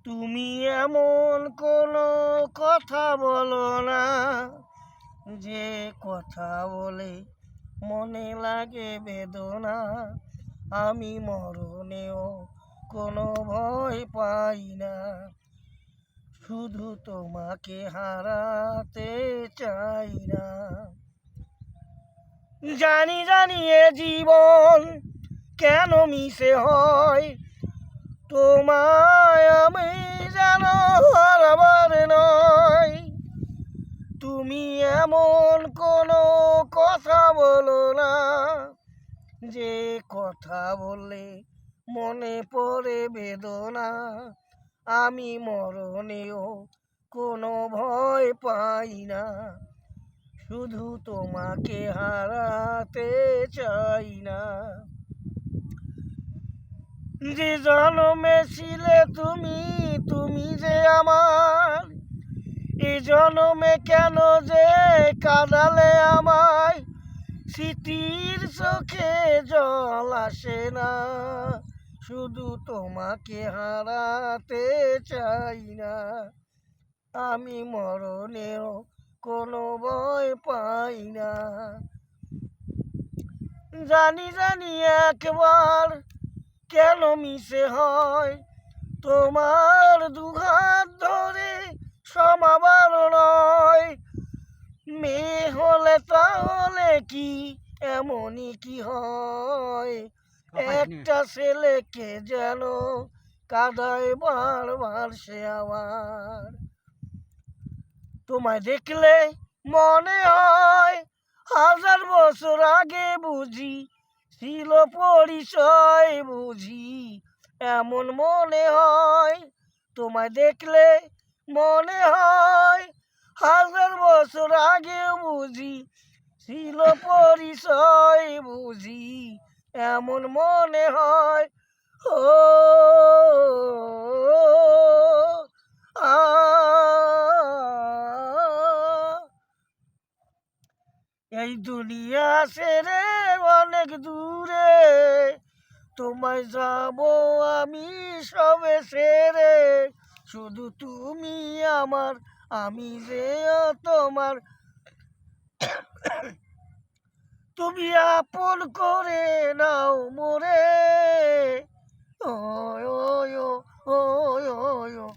তুমি এমন কোনো কথা বলো না, যে কথা বলে মনে লাগে বেদনা। আমি মরণেও কোনো ভয় পাই না, শুধু তোমাকে হারাতে চাই না। জানি জানি এ জীবন কেন মিশে হয়, তোমায় আমি যেন হারাবার নয়। তুমি এমন কোনো কথা বলো না, যে কথা বললে মনে পড়ে বেদনা। আমি মরণেও কোনো ভয় পাই না, শুধু তোমাকে হারাতে চাই না। যে জন্মে ছিলে তুমি, তুমি যে আমার, এই জন্মে কেন যে কাঁদালে আমায়। স্মৃতির চোখে জল আসে না, শুধু তোমাকে হারাতে চাই না। আমি মরণেও কোনো ভয় পাই না। জানি জানি একবার কেন মিশে হয়, তোমার দুহাত ধরে সমাবার নয়। মেয়ে হলে তাহলে কি এমনই কি হয়, একটা ছেলেকে যেন কাঁদায় বারবার সে আমার। তোমায় দেখলে মনে হয় হাজার বছর আগে বুঝি ছিল পরিচয় বুঝি, এমন মনে হয়। তোমায় দেখলে মনে হয় হাজার বছর আগে বুঝি ছিল পরিচয় বুঝি, এমন মনে হয়। ও এই দুনিয়া ছেড়ে অনেক দূরে, তোমায় যাব আমি সবে ছেড়ে। শুধু তুমি আমার, আমি যে তোমার। তুমি আপন করে নাও মোরে। ওয় ওয় ওয় ওয় ওয়।